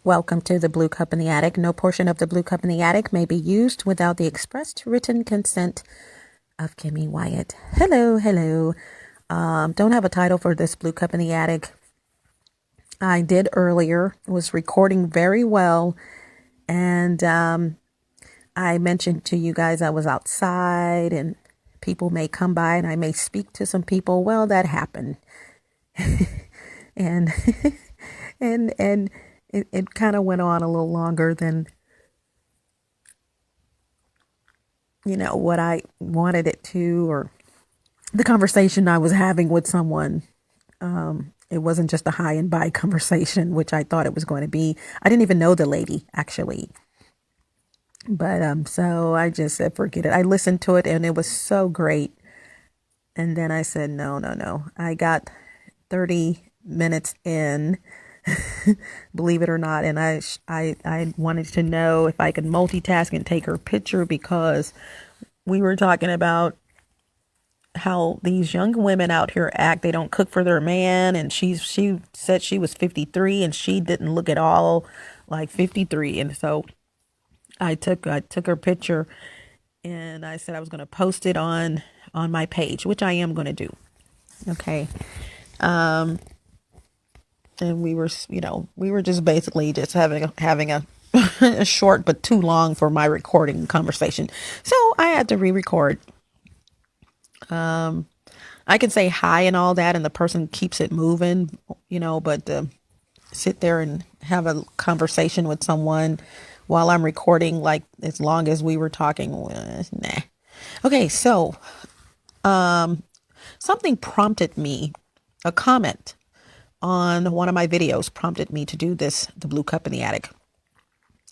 Welcome to the Blue Cup in the Attic. No portion of the Blue Cup in the Attic may be used without the expressed written consent of Kimmy Wyatt. Hello, hello. Don't have a title for this Blue Cup in the Attic. I did earlier. Was recording very well. And I mentioned to you guys I was outside and people may come by and I may speak to some people. Well, that happened. and and it kind of went on a little longer than what I wanted it to, or the conversation I was having with someone. It wasn't just a high and by conversation, which I thought it was going to be. I didn't even know the lady actually, but so I just said forget it. I listened to it and it was so great, and then I said no. I got 30 minutes in. Believe it or not, and I wanted to know if I could multitask and take her picture, because we were talking about how these young women out here act. They don't cook for their man, and she said she was 53 and she didn't look at all like 53. And so I took her picture and I said I was going to post it on my page, which I am going to do. Okay. And we were just basically just having a a short but too long for my recording conversation. So I had to re-record. I can say hi and all that, and the person keeps it moving, but sit there and have a conversation with someone while I'm recording, like as long as we were talking, nah. Okay, so something prompted me, a comment on one of my videos prompted me to do this, the Blue Cup in the Attic.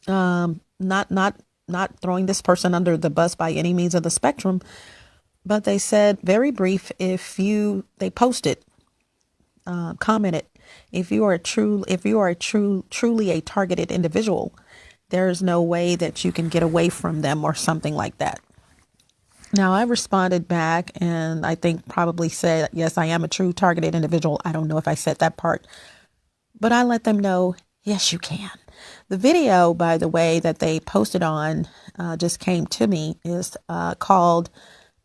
Not throwing this person under the bus by any means of the spectrum, but they said, very brief, they posted, commented, if you are truly a targeted individual, there's no way that you can get away from them, or something like that. Now, I responded back and I think probably said, yes, I am a true targeted individual. I don't know if I said that part, but I let them know, yes, you can. The video, by the way, that they posted on just came to me, is called,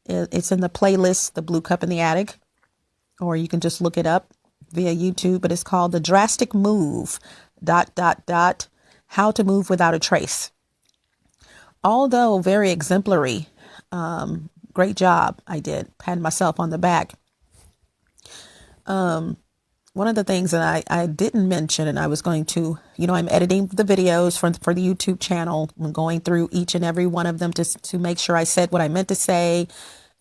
it's in the playlist, The Blue Cup in the Attic, or you can just look it up via YouTube, but it's called The Drastic Move, ... How to Move Without a Trace. Although very exemplary, great job. I did pat myself on the back. One of the things that I didn't mention, and I was going to, I'm editing the videos for the YouTube channel. I'm going through each and every one of them to make sure I said what I meant to say,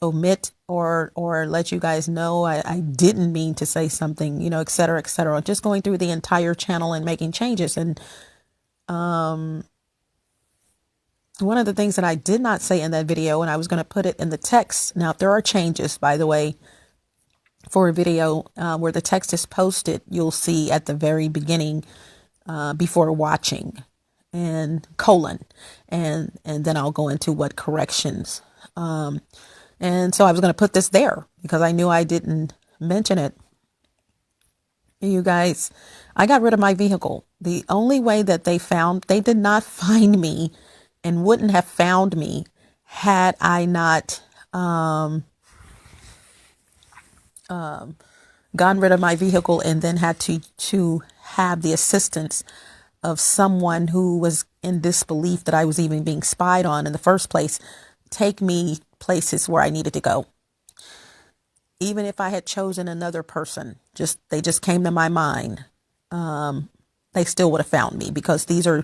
omit or let you guys know I didn't mean to say something, et cetera, et cetera. Just going through the entire channel and making changes. And one of the things that I did not say in that video, and I was going to put it in the text. Now, if there are changes, by the way, for a video where the text is posted, you'll see at the very beginning, before watching, and colon, and then I'll go into what corrections. And so I was going to put this there because I knew I didn't mention it. You guys, I got rid of my vehicle. The only way that they did not find me and wouldn't have found me had I not gotten rid of my vehicle and then had to have the assistance of someone who was in disbelief that I was even being spied on in the first place, take me places where I needed to go. Even if I had chosen another person, they just came to my mind, they still would have found me, because these are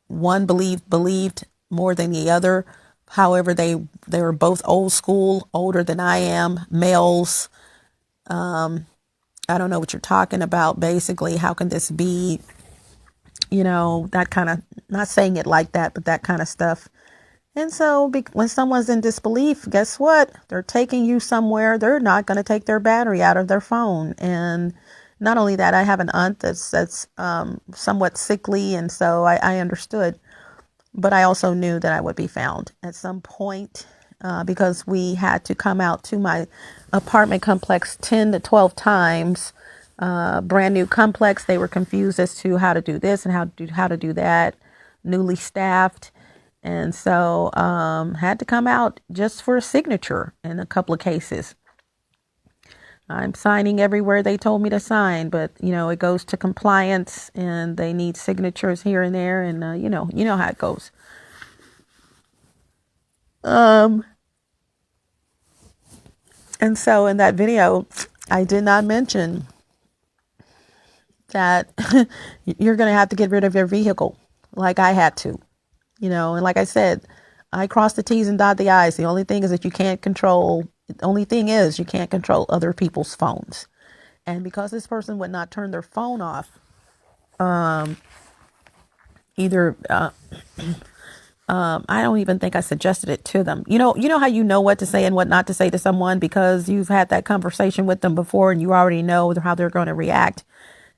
one believed more than the other. However, they were both old school, older than I am, males. I don't know what you're talking about. Basically, how can this be? That kind of, not saying it like that, but that kind of stuff. And so when someone's in disbelief, guess what? They're taking you somewhere. They're not going to take their battery out of their phone. And not only that, I have an aunt that's somewhat sickly. And so I understood. But I also knew that I would be found at some point, because we had to come out to my apartment complex 10 to 12 times brand new complex. They were confused as to how to do this and how to do that. Newly staffed, and so had to come out just for a signature in a couple of cases. I'm signing everywhere they told me to sign, but it goes to compliance, and they need signatures here and there, and you know how it goes. And so in that video, I did not mention that you're going to have to get rid of your vehicle like I had to, and like I said, I crossed the T's and dot the I's. The only thing is you can't control other people's phones. And because this person would not turn their phone off, either, I don't even think I suggested it to them. You know how you know what to say and what not to say to someone because you've had that conversation with them before and you already know how they're going to react.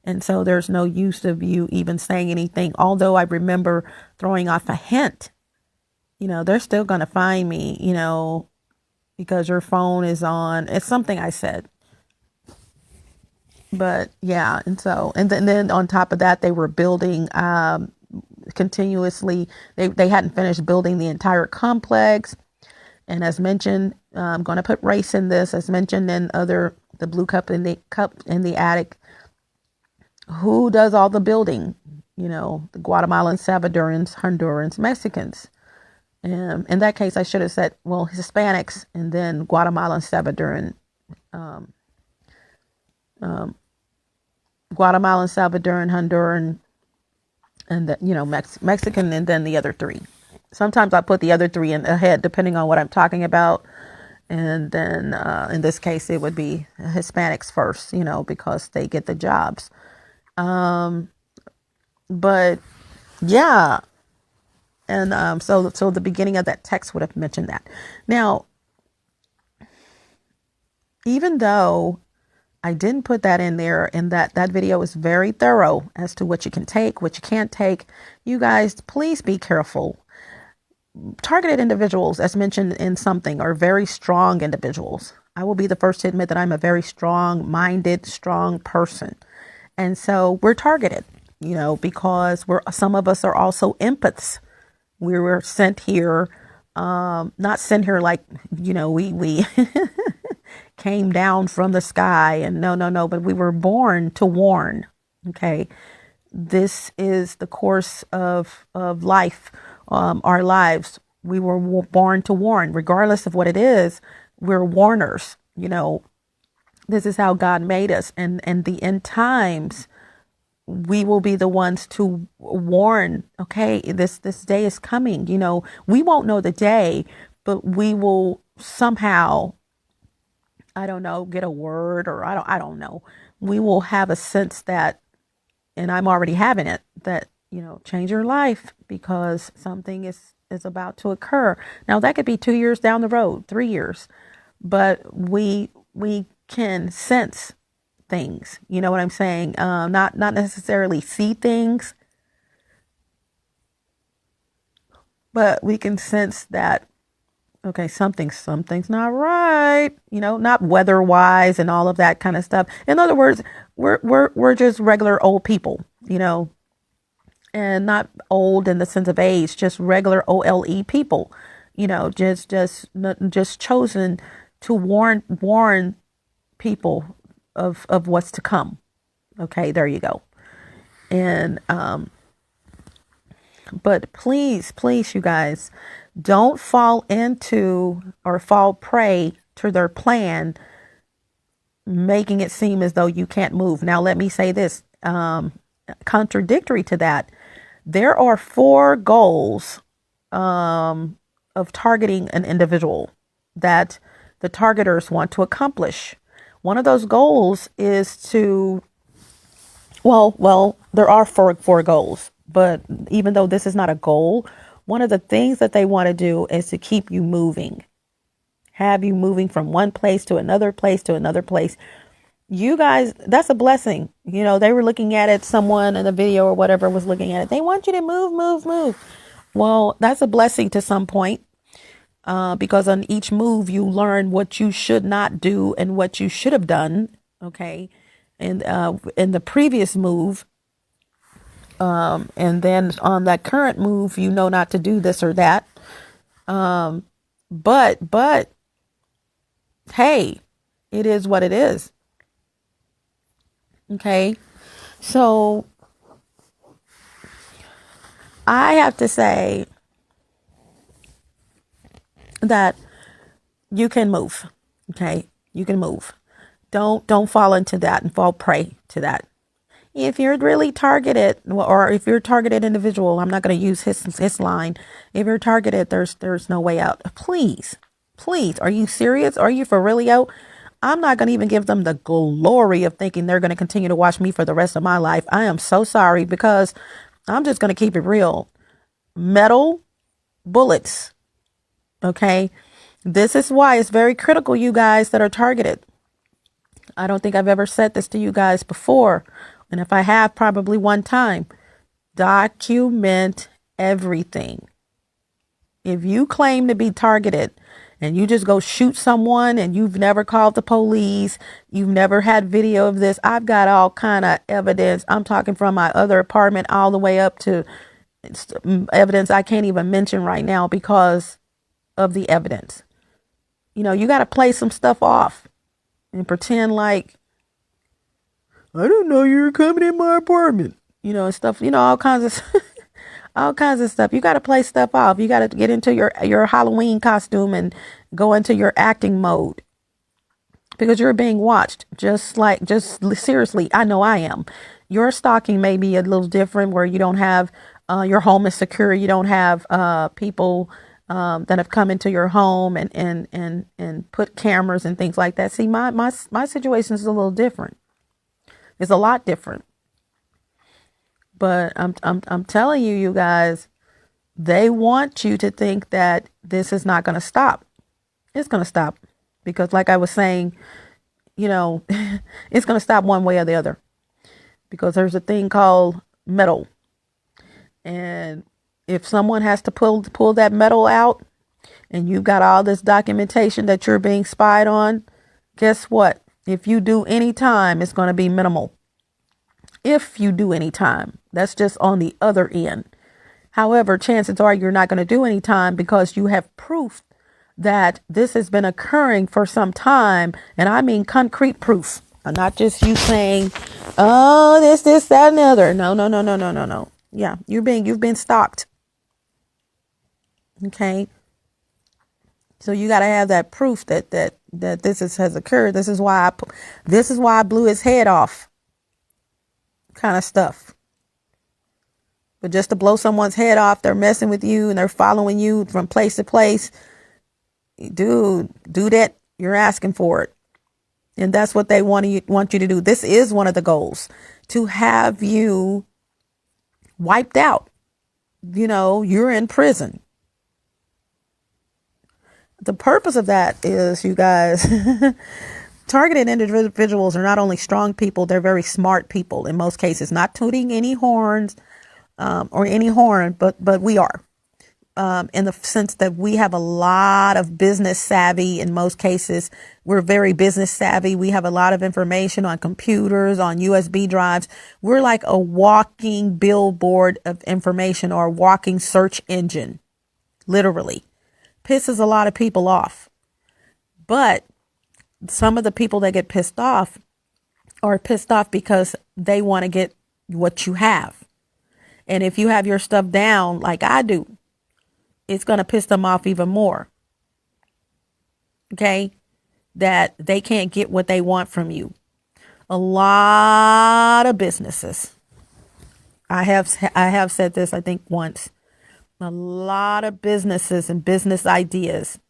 And so there's no use of you even saying anything. Although I remember throwing off a hint, they're still going to find me, because your phone is on. It's something I said. But yeah. And so, and then on top of that, they were building, continuously. They hadn't finished building the entire complex. And as mentioned, I'm going to put race in this, as mentioned in the blue cup in the attic. Who does all the building? The Guatemalans, Salvadorans, Hondurans, Mexicans. In that case, I should have said, well, Hispanics, and then Guatemalan, Salvadoran, Honduran, and Mexican, and then the other three. Sometimes I put the other three in ahead, depending on what I'm talking about. And then in this case, it would be Hispanics first, because they get the jobs. But yeah. And so the beginning of that text would have mentioned that. Now, even though I didn't put that in there, and that video is very thorough as to what you can take, what you can't take, you guys, please be careful. Targeted individuals, as mentioned in something, are very strong individuals. I will be the first to admit that I'm a very strong-minded, strong person. And so we're targeted, because some of us are also empaths. We were sent here, not sent here like, we came down from the sky, and no, but we were born to warn. Okay. This is the course of life, our lives. We were born to warn, regardless of what it is. We're warners. This is how God made us. And the end times, we will be the ones to warn, okay, this day is coming. We won't know the day, but we will somehow, I don't know, get a word, or I don't know. We will have a sense that, and I'm already having it, that, change your life because something is about to occur. Now that could be 2 years down the road, 3 years, but we can sense things. You know what I'm saying? Not necessarily see things, but we can sense that, okay, something's not right, not weather wise and all of that kind of stuff. In other words, we're just regular old people, and not old in the sense of age, just regular OLE people, just chosen to warn people of what's to come. Okay, there you go. And but please, you guys, don't fall into or fall prey to their plan, making it seem as though you can't move. Now, let me say this, contradictory to that, there are 4 goals of targeting an individual that the targeters want to accomplish. One of those goals is to, well, there are four goals, but even though this is not a goal, one of the things that they want to do is to keep you moving, have you moving from one place to another place to another place. You guys, that's a blessing. They were looking at it, someone in the video or whatever was looking at it. They want you to move. Well, that's a blessing to some point. Because on each move, you learn what you should not do and what you should have done. Okay. And in the previous move, and then on that current move, you know not to do this or that. But hey, it is what it is. Okay. So I have to say that you can move. Okay. You can move. Don't fall into that and fall prey to that. If you're really targeted, or if you're a targeted individual, I'm not going to use his line. If you're targeted, there's no way out. Please, are you serious? Are you for really out? I'm not going to even give them the glory of thinking they're going to continue to watch me for the rest of my life. I am so sorry, because I'm just going to keep it real. Metal bullets. Okay. This is why it's very critical, you guys that are targeted. I don't think I've ever said this to you guys before. And if I have, probably one time. Document everything. If you claim to be targeted and you just go shoot someone and you've never called the police, you've never had video of this, I've got all kind of evidence. I'm talking from my other apartment all the way up to evidence I can't even mention right now because of the evidence. You know, you got to play some stuff off and pretend like, I didn't know you were coming in my apartment, you know, and stuff, you know, all kinds of all kinds of stuff. You got to play stuff off. You got to get into your Halloween costume and go into your acting mode, because you're being watched. Just seriously, I know I am. Your stalking may be a little different, where you don't have your home is secure. You don't have people that have come into your home and put cameras and things like that. See, my situation is a little different. It's a lot different. But I'm telling you, you guys, they want you to think that this is not going to stop. It's going to stop, because like I was saying, you know, it's going to stop one way or the other, because there's a thing called metal. And if someone has to pull that metal out, and you've got all this documentation that you're being spied on, guess what? If you do any time, it's going to be minimal. If you do any time, that's just on the other end. However, chances are you're not going to do any time, because you have proof that this has been occurring for some time. And I mean concrete proof, not just you saying, oh, this, that, and the other. No. Yeah, you've been stalked. Okay. So you got to have that proof that this has occurred. This is why I blew his head off, kind of stuff. But just to blow someone's head off, they're messing with you and they're following you from place to place. Dude, do that. You're asking for it. And that's what they want you to do. This is one of the goals, to have you wiped out. You know, you're in prison. The purpose of that is, you guys, targeted individuals are not only strong people, they're very smart people in most cases, not tooting any horns or any horn, but we are. In the sense that we have a lot of business savvy. In most cases, we're very business savvy. We have a lot of information on computers, on USB drives. We're like a walking billboard of information, or a walking search engine, literally. Pisses a lot of people off. But some of the people that get pissed off are pissed off because they want to get what you have. And if you have your stuff down like I do, it's going to piss them off even more. Okay? That they can't get what they want from you. A lot of businesses. I have said this, I think, once. A lot of businesses and business ideas.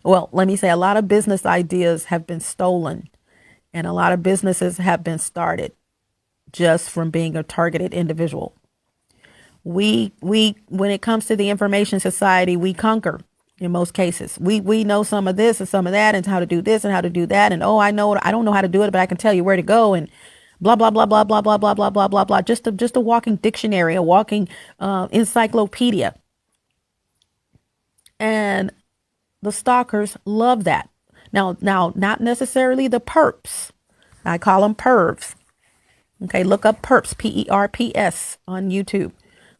Well, let me say, a lot of business ideas have been stolen, and a lot of businesses have been started just from being a targeted individual. We when it comes to the information society, we conquer in most cases. We know some of this and some of that, and how to do this and how to do that. And I don't know how to do it, but I can tell you where to go, and blah, blah, blah, blah, blah, blah, blah, blah, blah, blah, blah. Just a walking dictionary, a walking encyclopedia. And the stalkers love that. Now, not necessarily the perps. I call them pervs. Okay, look up perps, Perps on YouTube.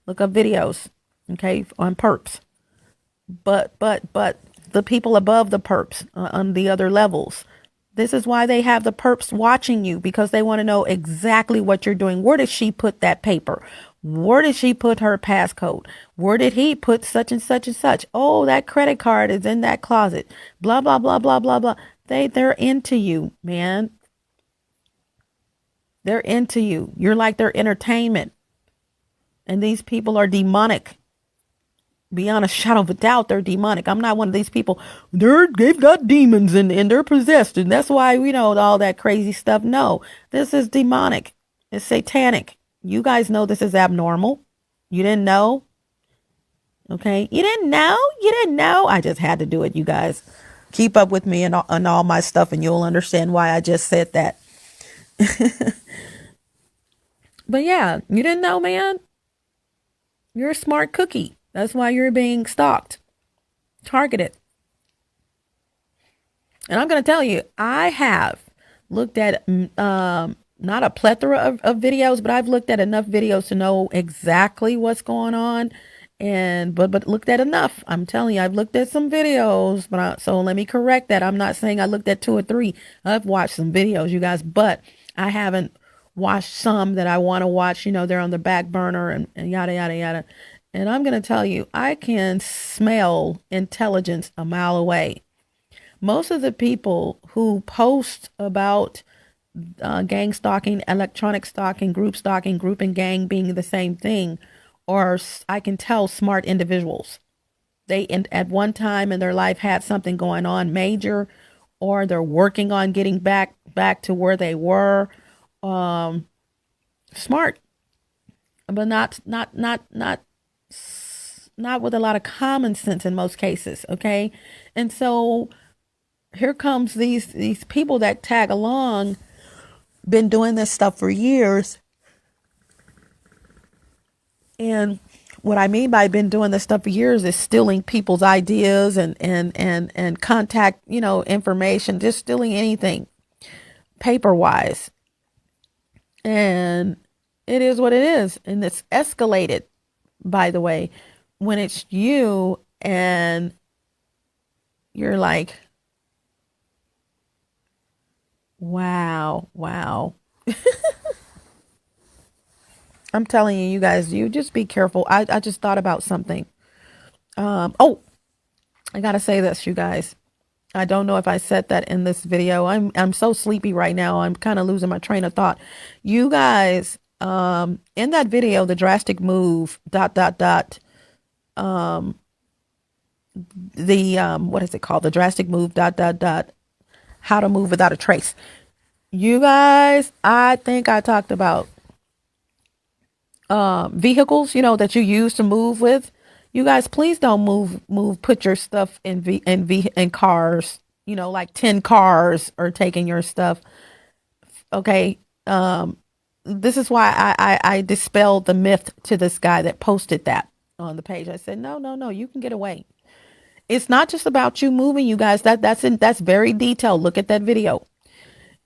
Look up videos, okay, on perps. But the people above the perps on the other levels. This is why they have the perps watching you, because they want to know exactly what you're doing. Where did she put that paper? Where did she put her passcode? Where did he put such and such and such? Oh, that credit card is in that closet. Blah, blah, blah, blah, blah, blah. They're into you, man. They're into you. You're like their entertainment. And these people are demonic. Beyond a shadow of a doubt, they're demonic. I'm not one of these people. They've got demons and they're possessed. And that's why we know all that crazy stuff. No, this is demonic. It's satanic. You guys know this is abnormal. You didn't know? Okay. You didn't know? You didn't know? I just had to do it, you guys. Keep up with me and all my stuff, and you'll understand why I just said that. But yeah, you didn't know, man? You're a smart cookie. That's why you're being stalked, targeted. And I'm going to tell you, I have looked at not a plethora of videos, but I've looked at enough videos to know exactly what's going on. And but looked at enough. I'm telling you, I've looked at some videos, but so let me correct that. I'm not saying I looked at 2 or 3. I've watched some videos, you guys, but I haven't watched some that I want to watch. You know, they're on the back burner and yada, yada, yada. And I'm going to tell you, I can smell intelligence a mile away. Most of the people who post about gang stalking, electronic stalking, group and gang being the same thing, are, I can tell, smart individuals. They at one time in their life had something going on major, or they're working on getting back to where they were. Smart, but not with a lot of common sense in most cases. Okay. And so here comes these people that tag along, been doing this stuff for years. And what I mean by been doing this stuff for years is stealing people's ideas and contact, information, just stealing anything paper wise. And it is what it is. And it's escalated, by the way, when it's you and you're like, wow. I'm telling you, you guys, you just be careful. I just thought about something. I got to say this, you guys. I don't know if I said that in this video. I'm so sleepy right now. I'm kind of losing my train of thought. You guys, in that video, the drastic move, what is it called? The drastic move, how to move without a trace. You guys, I think I talked about vehicles, that you use to move with. You guys, please don't put your stuff in cars, like 10 cars are taking your stuff. Okay. This is why I dispelled the myth to this guy that posted that on the page. I said, no, you can get away. It's not just about you moving, you guys. That's very detailed. Look at that video.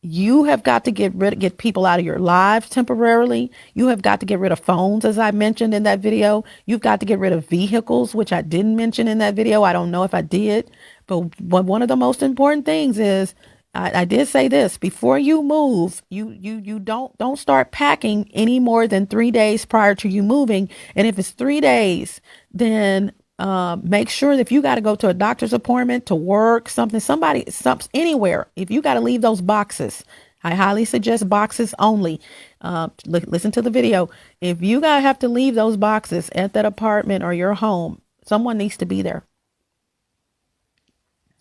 You have got to get people out of your lives temporarily. You have got to get rid of phones, as I mentioned in that video. You've got to get rid of vehicles, which I didn't mention in that video. I don't know if I did, but one of the most important things is I did say this: before you move, you don't start packing any more than 3 days prior to you moving. And if it's 3 days, then make sure that if you got to go to a doctor's appointment, to work, something, anywhere, if you got to leave those boxes, I highly suggest boxes only. Listen to the video. If you got to have to leave those boxes at that apartment or your home, someone needs to be there.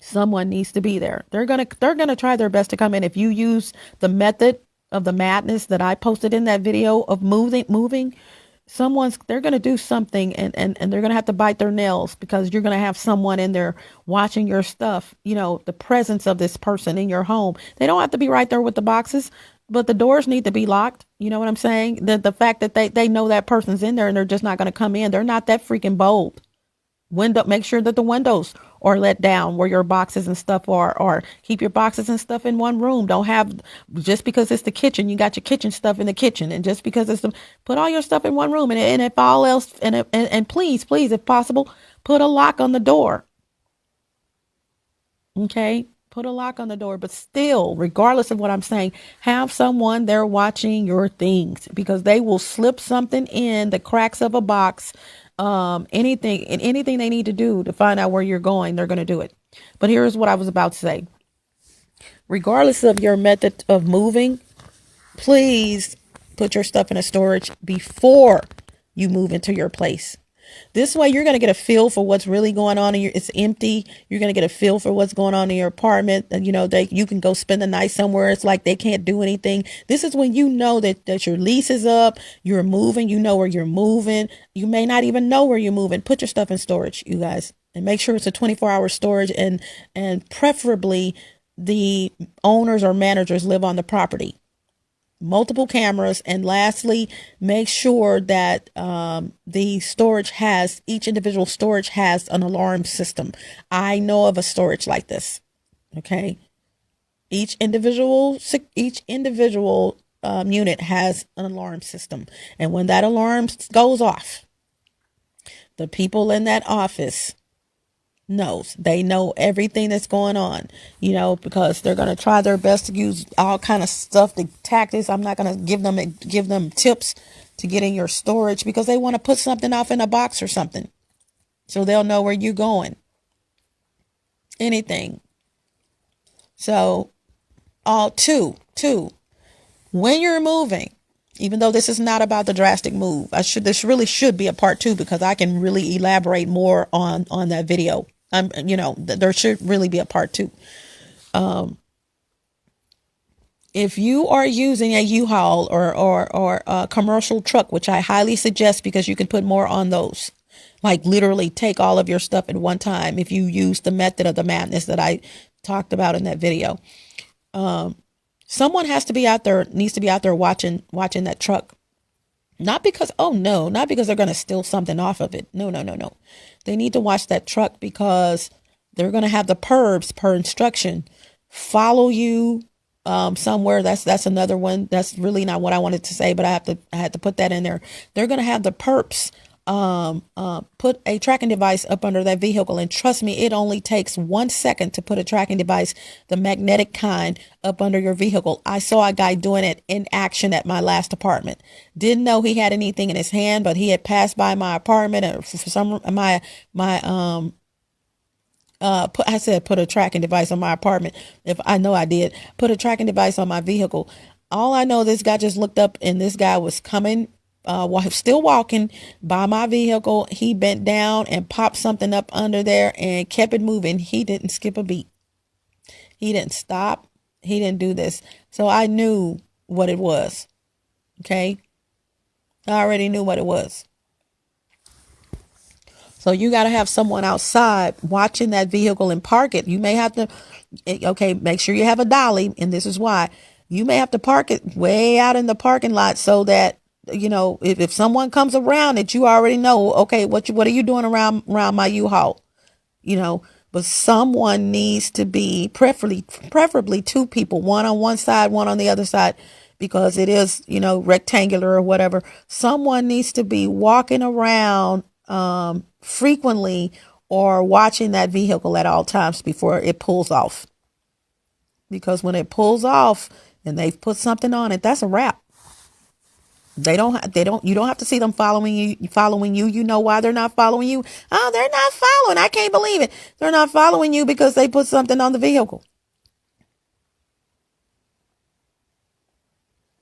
Someone needs to be there. They're going to try their best to come in. If you use the method of the madness that I posted in that video of moving, they're going to do something and they're going to have to bite their nails, because you're going to have someone in there watching your stuff, the presence of this person in your home. They don't have to be right there with the boxes, but the doors need to be locked. You know what I'm saying? The fact that they know that person's in there and they're just not going to come in. They're not that freaking bold. Make sure that the windows or let down where your boxes and stuff are, or keep your boxes and stuff in one room. Don't have, just because it's the kitchen, you got your kitchen stuff in the kitchen, and just because it's put all your stuff in one room, and if all else, and please, if possible, put a lock on the door. Okay, put a lock on the door, but still, regardless of what I'm saying, have someone there watching your things, because they will slip something in the cracks of a box, anything they need to do to find out where you're going, they're going to do it. But here's what I was about to say. Regardless of your method of moving, please put your stuff in a storage before you move into your place. This way, you're going to get a feel for what's really going on in it's empty. You're going to get a feel for what's going on in your apartment. And, you can go spend the night somewhere. It's like they can't do anything. This is when you know that your lease is up, you're moving, you know where you're moving. You may not even know where you're moving. Put your stuff in storage, you guys, and make sure it's a 24-hour storage, and preferably the owners or managers live on the property. Multiple cameras. And lastly, make sure that each individual storage has an alarm system. I know of a storage like this. Okay. Each individual unit has an alarm system. And when that alarm goes off, the people in that office they know everything that's going on, because they're going to try their best to use all kind of stuff, the tactics. I'm not going to give them tips to get in your storage, because they want to put something off in a box or something, so they'll know where you're going, anything. So two, when you're moving, even though this is not about the drastic move, this really should be a part 2, because I can really elaborate more on that video. There should really be a part 2. If you are using a U-Haul or a commercial truck, which I highly suggest, because you can put more on those, like literally take all of your stuff at one time, if you use the method of the madness that I talked about in that video. Someone needs to be out there watching that truck. Not because they're going to steal something off of it. No. They need to watch that truck, because they're going to have the perps, per instruction, follow you somewhere. That's another one. That's really not what I wanted to say, but I had to put that in there. They're going to have the perps put a tracking device up under that vehicle. And trust me, it only takes 1 second to put a tracking device, the magnetic kind, up under your vehicle. I saw a guy doing it in action at my last apartment. Didn't know he had anything in his hand, but he had passed by my apartment, and for some I said put a tracking device on my apartment. If I know I did put a tracking device on my vehicle. All I know, this guy just looked up, and this guy was coming, still walking by my vehicle. He bent down and popped something up under there and kept it moving. He didn't skip a beat. He didn't stop. He didn't do this. So I knew what it was. Okay. I already knew what it was. So you got to have someone outside watching that vehicle and park it. You may have to, make sure you have a dolly. And this is why you may have to park it way out in the parking lot, so that, if someone comes around it, you already know, okay, what are you doing around my U-Haul? But someone needs to be, preferably 2 people, one on one side, one on the other side, because it is, rectangular or whatever. Someone needs to be walking around frequently, or watching that vehicle at all times before it pulls off. Because when it pulls off and they've put something on it, that's a wrap. You don't have to see them following you. You know why they're not following you? Oh, they're not following. I can't believe it. They're not following you because they put something on the vehicle.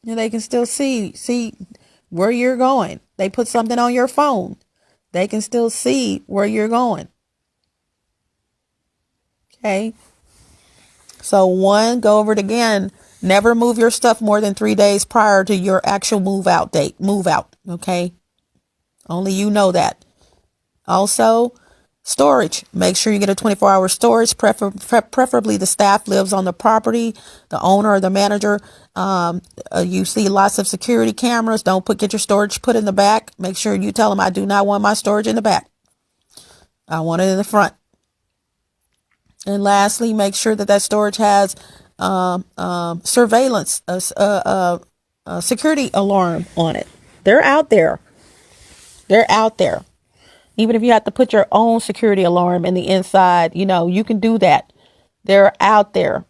And they can still see where you're going. They put something on your phone. They can still see where you're going. Okay. So go over it again. Never move your stuff more than 3 days prior to your actual move out date. Move out. Okay. Only you know that. Also, storage. Make sure you get a 24-hour storage. Preferably the staff lives on the property, the owner or the manager. You see lots of security cameras. Get your storage put in the back. Make sure you tell them, I do not want my storage in the back. I want it in the front. And lastly, make sure that that storage has surveillance, security alarm on it. They're out there. They're out there. Even if you have to put your own security alarm in the inside, you can do that. They're out there.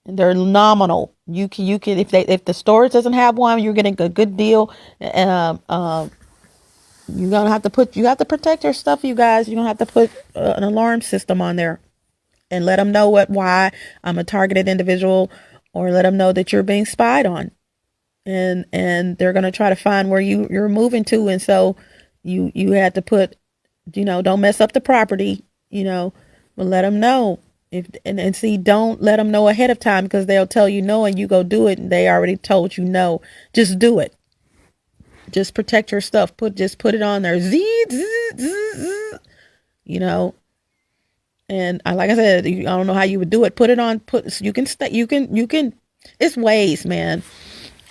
And they're nominal. You can if the storage doesn't have one, you're getting a good deal. You're gonna have to protect your stuff, you guys. You're gonna have to put an alarm system on there and let them know why I'm a targeted individual, or let them know that you're being spied on, and they're gonna try to find where you're moving to, and so you had to put, don't mess up the property, but let them know. If and see, don't let them know ahead of time, because they'll tell you no and you go do it and they already told you no. Just do it. Just protect your stuff. Just put it on there. You know. And like I said, I don't know how you would do it. Put it on. You can stay. You can. It's ways, man.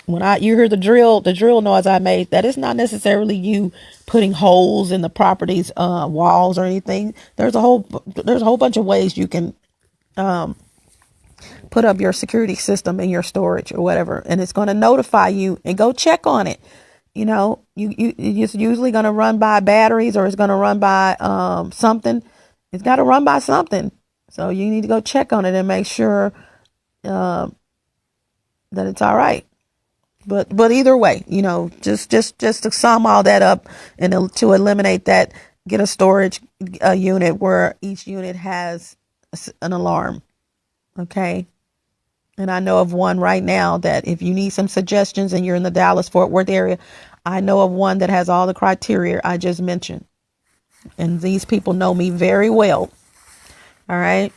When you hear the drill noise I made, that is not necessarily you putting holes in the property's walls or anything. There's a whole bunch of ways you can put up your security system in your storage or whatever, and it's going to notify you, and go check on it. It's usually going to run by batteries, or it's going to run by something. It's got to run by something. So you need to go check on it and make sure that it's all right. But either way, just to sum all that up and to eliminate that, get a storage unit where each unit has an alarm. Okay. And I know of one right now that if you need some suggestions and you're in the Dallas-Fort Worth area, I know of one that has all the criteria I just mentioned. And these people know me very well. All right.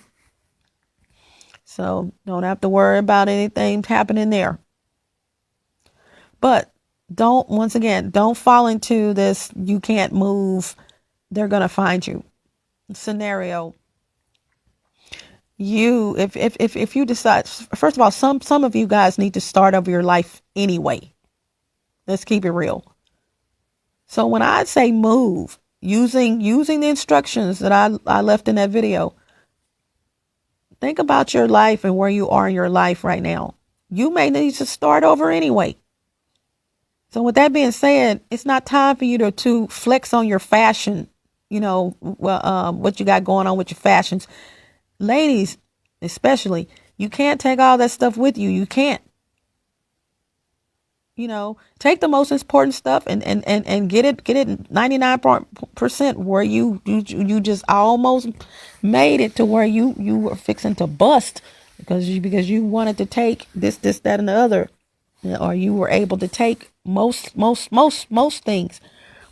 So don't have to worry about anything happening there. But once again, don't fall into this you can't move, they're going to find you scenario. If you decide, first of all, some of you guys need to start over your life anyway. Let's keep it real. So when I say move, using the instructions that I left in that video, think about your life and where you are in your life right now. You may need to start over anyway. So with that being said, it's not time for you to flex on your fashion, what you got going on with your fashions. Ladies, especially, you can't take all that stuff with you. You can't. Take the most important stuff and get it 99% where you just almost made it to where you were fixing to bust because you wanted to take this, that, and the other, or you were able to take most things.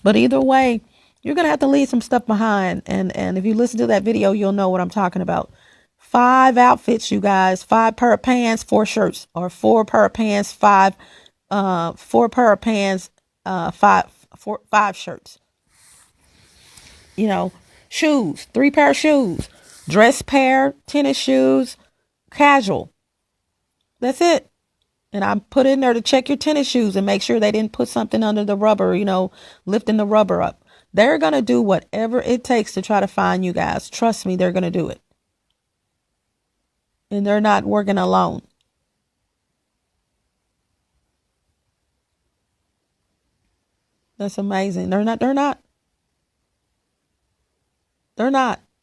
But either way, you're gonna have to leave some stuff behind. And if you listen to that video, you'll know what I'm talking about. 5 outfits, you guys. 5 pair of pants, 4 shirts, or 4 pair of pants, 5 pair of pants, 5 shirts. Shoes, 3 pair of shoes, dress pair, tennis shoes, casual. That's it. And I put in there to check your tennis shoes and make sure they didn't put something under the rubber, lifting the rubber up. They're going to do whatever it takes to try to find you guys. Trust me, they're going to do it. And they're not working alone. That's amazing. They're not.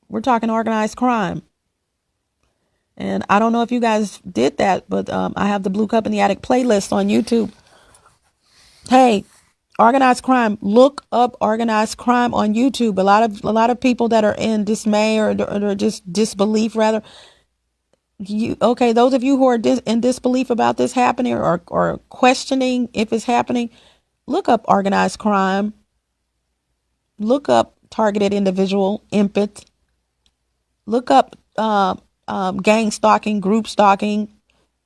We're talking organized crime. And I don't know if you guys did that, but I have the Blue Cup in the Attic playlist on YouTube. Hey, organized crime. Look up organized crime on YouTube. A lot of people that are in dismay or just disbelief, rather. Those of you who are in disbelief about this happening or questioning if it's happening, look up organized crime. Look up targeted individual, impet. Look up gang stalking, group stalking,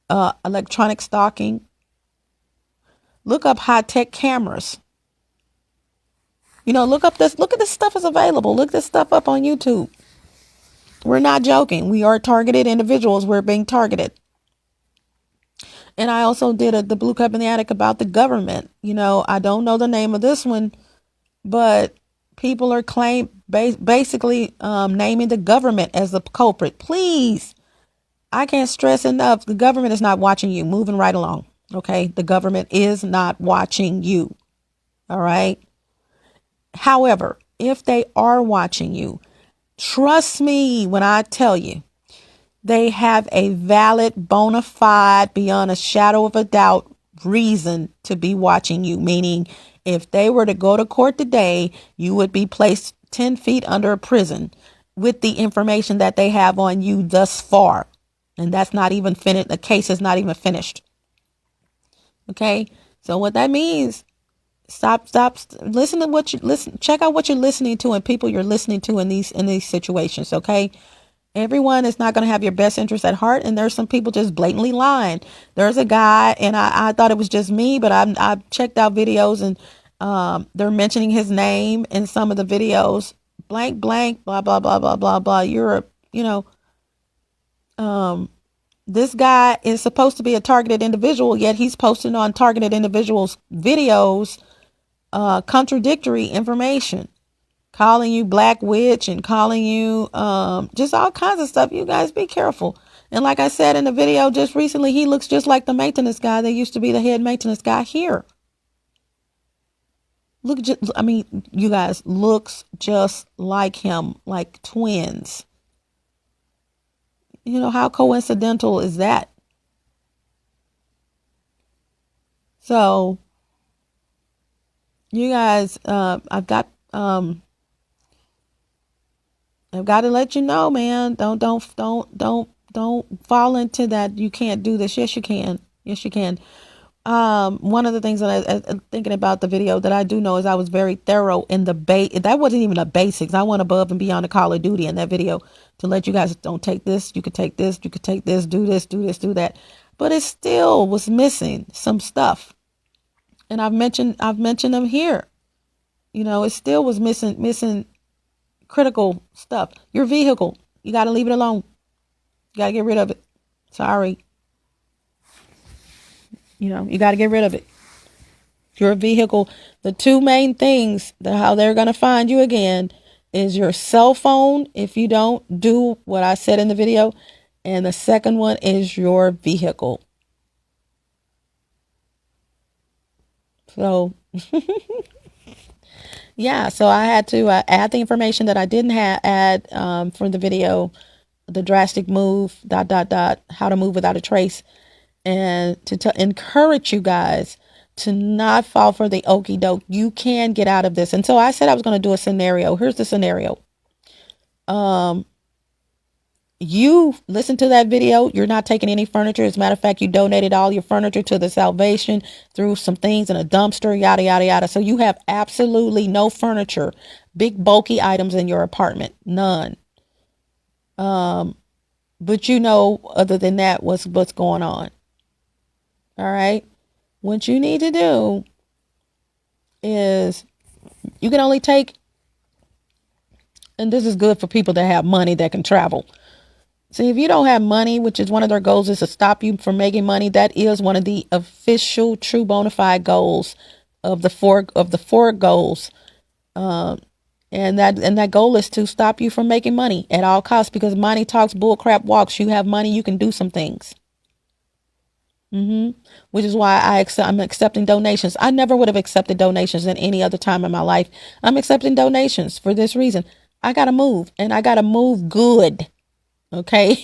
electronic stalking. Look up high-tech cameras. Look at this stuff is available. Look this stuff up on YouTube. We're not joking. We are targeted individuals. We're being targeted. And I also did the Blue Cup in the Attic about the government. I don't know the name of this one, but People are basically naming the government as the culprit. Please, I can't stress enough. The government is not watching you. Moving right along. Okay. The government is not watching you. All right. However, if they are watching you, trust me when I tell you, they have a valid, bona fide, beyond a shadow of a doubt reason to be watching you. Meaning, if they were to go to court today, you would be placed 10 feet under a prison with the information that they have on you thus far. And that's not even finished. The case is not even finished. Okay. So what that means, stop, listen to what you listen, check out what you're listening to and people you're listening to in these situations. Okay. Everyone is not going to have your best interest at heart. And there's some people just blatantly lying. There's a guy, and I thought it was just me, but I've checked out videos, and they're mentioning his name in some of the videos. Blank, blank, blah, blah, blah, blah, blah, blah. This guy is supposed to be a targeted individual, yet he's posting on targeted individuals' videos, contradictory information. Calling you black witch and calling you just all kinds of stuff. You guys be careful. And like I said in the video just recently, he looks just like the maintenance guy that used to be the head maintenance guy here. You guys, looks just like him, like twins. You know, how coincidental is that? So, you guys, I've got to let you know, man. Don't fall into that. You can't do this. Yes, you can. Yes, you can. One of the things that I thinking about the video that I do know is I was very thorough in the that wasn't even the basics. I went above and beyond the Call of Duty in that video to let you guys, don't take this. You could take this. You could take this. Do this. Do this. Do that. But it still was missing some stuff, and I've mentioned them here. You know, it still was missing critical stuff. Your vehicle, you got to leave it alone. You got to get rid of it. Sorry. You know, you got to get rid of it. Your vehicle, the two main things how they're going to find you again is your cell phone if you don't do what I said in the video. And the second one is your vehicle. So, yeah, so I had to add the information that I didn't add from the video, the drastic move, ... how to move without a trace. And to encourage you guys to not fall for the okie doke. You can get out of this. And so I said I was going to do a scenario. Here's the scenario. You listen to that video. You're not taking any furniture. As a matter of fact, you donated all your furniture to the Salvation, threw some things in a dumpster, yada, yada, yada. So you have absolutely no furniture, big bulky items in your apartment. None. But you know, other than that, what's going on. All right. What you need to do is you can only take, and this is good for people that have money that can travel. See, if you don't have money, which is one of their goals, is to stop you from making money. That is one of the official, true, bona fide goals of the four goals. And that goal is to stop you from making money at all costs, because money talks, bull crap walks. You have money, you can do some things. Which is why I'm accepting donations. I never would have accepted donations in any other time in my life. I'm accepting donations for this reason. I got to move, and I got to move good. Okay.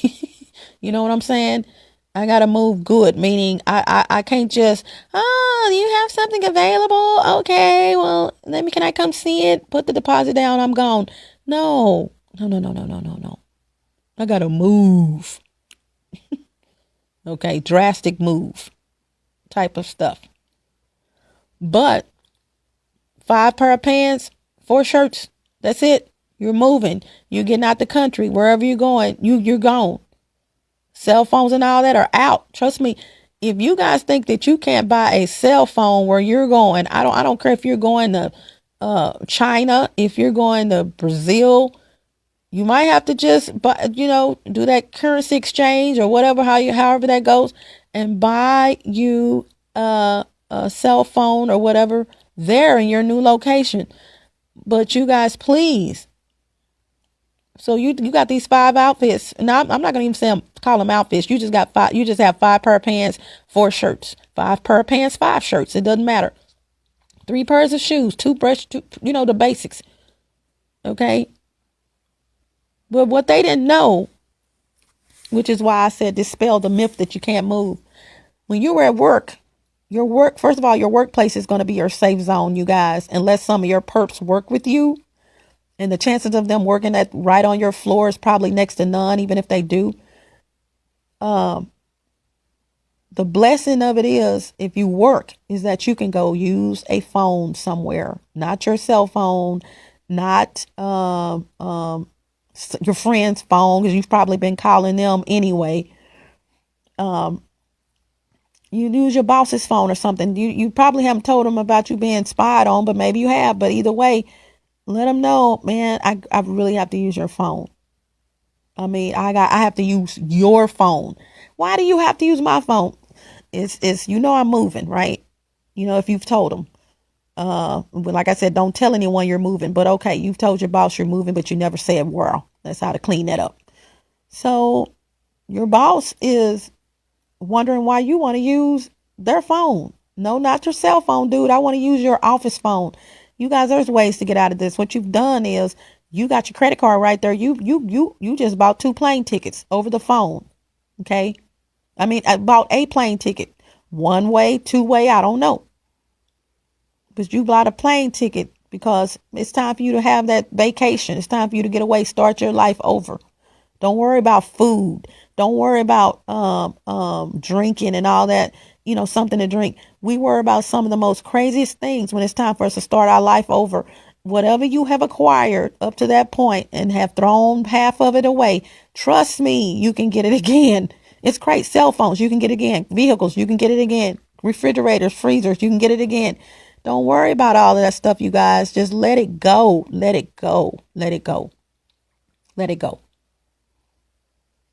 You know what I'm saying? I got to move good, meaning I can't just, do you have something available? Okay, well, can I come see it? Put the deposit down. I'm gone. No. I got to move. Okay. Drastic move type of stuff. But 5 pair of pants, 4 shirts. That's it. You're moving. You're getting out the country. Wherever you're going, you're gone. Cell phones and all that are out. Trust me. If you guys think that you can't buy a cell phone where you're going, I don't care if you're going to China, if you're going to Brazil, you might have to just buy, do that currency exchange or whatever, however that goes, and buy you a cell phone or whatever there in your new location. But you guys, please. So you got these 5 outfits. Now I'm not gonna even say call them outfits. You just got 5. You just have 5 pair of pants, 4 shirts, 5 pair of pants, 5 shirts. It doesn't matter. 3 pairs of shoes, toothbrush, the basics. Okay. But what they didn't know, which is why I said dispel the myth that you can't move. When you were at work, first of all, your workplace is going to be your safe zone, you guys, unless some of your perps work with you. And the chances of them working right on your floor is probably next to none, even if they do. The blessing of it is, if you work, is that you can go use a phone somewhere, not your cell phone, not your friend's phone, because you've probably been calling them anyway. You use your boss's phone or something. You probably haven't told them about you being spied on, but maybe you have. But either way, let them know, man, I really have to use your phone. I mean, I have to use your phone. Why do you have to use my phone? It's I'm moving, right? If you've told them. But like I said, don't tell anyone you're moving. But okay, you've told your boss you're moving, but you never said where. That's how to clean that up. So your boss is wondering why you want to use their phone. No, not your cell phone, dude. I want to use your office phone. You guys, there's ways to get out of this. What you've done is you got your credit card right there. You just bought 2 plane tickets over the phone. Okay. I mean, I bought a plane ticket, 1 way, 2 way. I don't know. But you bought a plane ticket because it's time for you to have that vacation. It's time for you to get away, start your life over. Don't worry about food. Don't worry about drinking and all that, something to drink. We worry about some of the most craziest things when it's time for us to start our life over. Whatever you have acquired up to that point and have thrown half of it away, trust me, you can get it again. It's great. Cell phones, you can get it again. Vehicles, you can get it again. Refrigerators, freezers, you can get it again. Don't worry about all of that stuff, you guys. Just let it go. Let it go. Let it go. Let it go.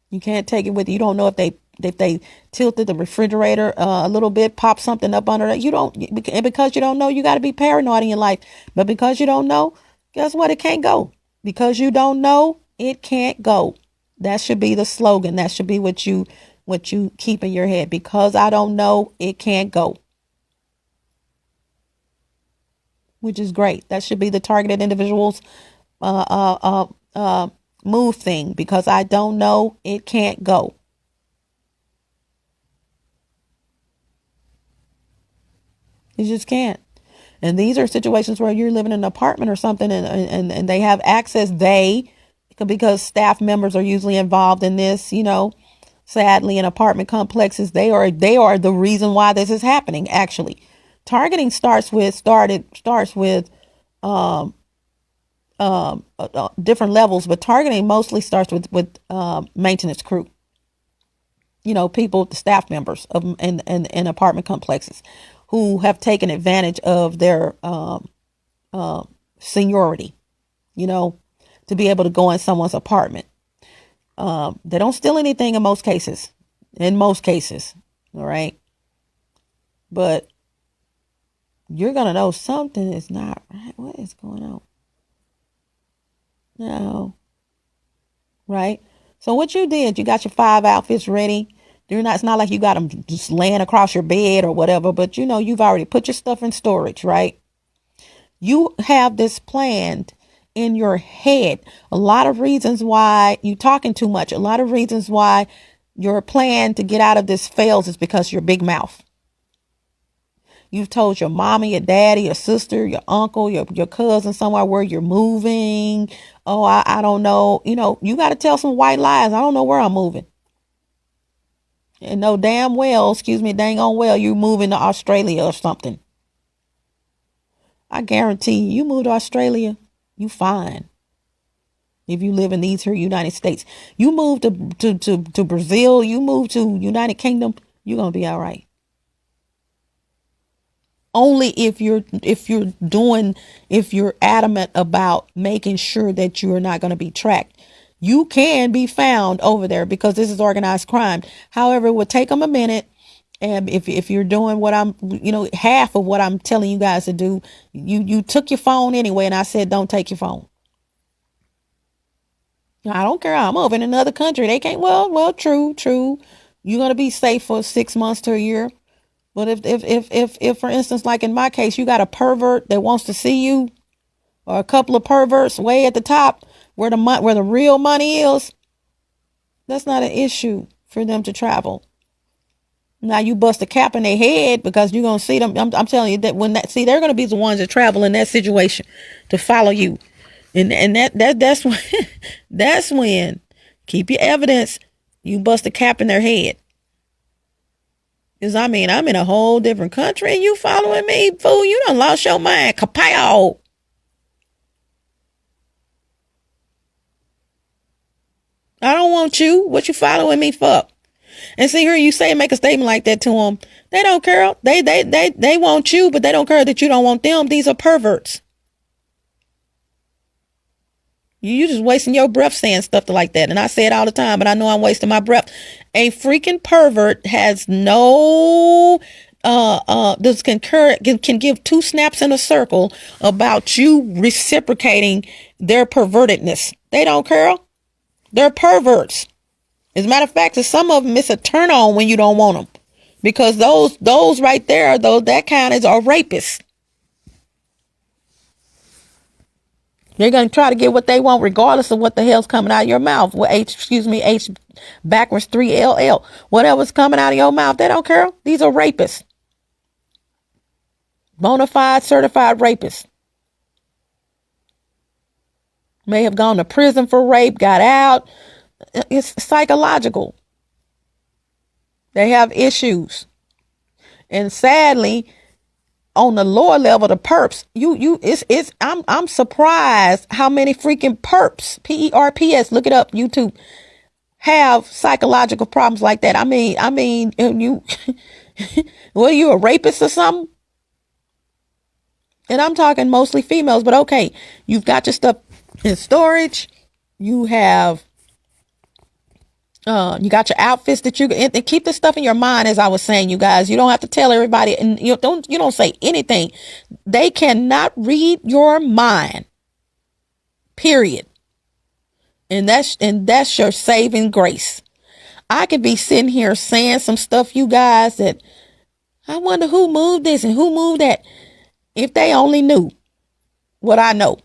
You can't take it with you. You don't know if they tilted the refrigerator a little bit, pop something up under it. You don't, and because you don't know, you got to be paranoid in your life. But because you don't know, guess what? It can't go. Because you don't know, it can't go. That should be the slogan. That should be what you keep in your head. Because I don't know, it can't go. Which is great. That should be the targeted individuals move thing. Because I don't know, it can't go. You just can't. And these are situations where you're living in an apartment or something and they have access. Because staff members are usually involved in this, sadly in apartment complexes, they are the reason why this is happening. Actually, targeting starts with different levels, but targeting mostly starts with maintenance crew. People, staff members in apartment complexes who have taken advantage of their seniority, to be able to go in someone's apartment. They don't steal anything in most cases. All right. But you're going to know something is not right. What is going on? No. Right. So what you did, you got your 5 outfits ready. It's not like you got them just laying across your bed or whatever, but you've already put your stuff in storage, right? You have this planned in your head. A lot of reasons why you talking too much. A lot of reasons why your plan to get out of this fails is because your big mouth. You've told your mommy, your daddy, your sister, your uncle, your cousin somewhere where you're moving. Oh, I don't know. You got to tell some white lies. I don't know where I'm moving. And know damn well, dang on well, you moving to Australia or something. I guarantee you move to Australia, you fine. If you live in these here United States, you move to Brazil, you move to United Kingdom, you're gonna be all right. Only if you're adamant about making sure that you are not going to be tracked. You can be found over there because this is organized crime. However, it would take them a minute. And if you're doing what I'm, half of what I'm telling you guys to do, you took your phone anyway. And I said, don't take your phone. I don't care. I'm over in another country. They can't. Well, true. You're going to be safe for 6 months to a year. But if, for instance, like in my case, you got a pervert that wants to see you, or a couple of perverts way at the top where the real money is, that's not an issue for them to travel. Now you bust a cap in their head because you're going to see them. I'm telling you that they're going to be the ones that travel in that situation to follow you. And that's when, that's when, keep your evidence, you bust a cap in their head. Because I'm in a whole different country and you following me, fool. You done lost your mind. Kapow. I don't want you. What you following me for? And see, here you say, make a statement like that to them. They don't care. They want you, but they don't care that you don't want them. These are perverts. You just wasting your breath saying stuff like that. And I say it all the time, but I know I'm wasting my breath. A freaking pervert has no this can give two snaps in a circle about you reciprocating their pervertedness. They don't care. They're perverts. As a matter of fact, some of them it's a turn on when you don't want them, because those right there, that kind are rapists. They're going to try to get what they want regardless of what the hell's coming out of your mouth. Well, H backwards 3LL. Whatever's coming out of your mouth, they don't care. These are rapists. Bona fide, certified rapists. May have gone to prison for rape, got out. It's psychological. They have issues. And sadly, on the lower level, the perps, I'm surprised how many freaking perps, PERPS, look it up, YouTube, have psychological problems like that. I mean, you, what are you, a rapist or something? And I'm talking mostly females, but okay, you've got your stuff in storage. You have, you got your outfits that and keep the stuff in your mind. As I was saying, you guys, you don't have to tell everybody, and you don't say anything. They cannot read your mind, period. And that's your saving grace. I could be sitting here saying some stuff, you guys, that I wonder who moved this and who moved that. If they only knew what I know.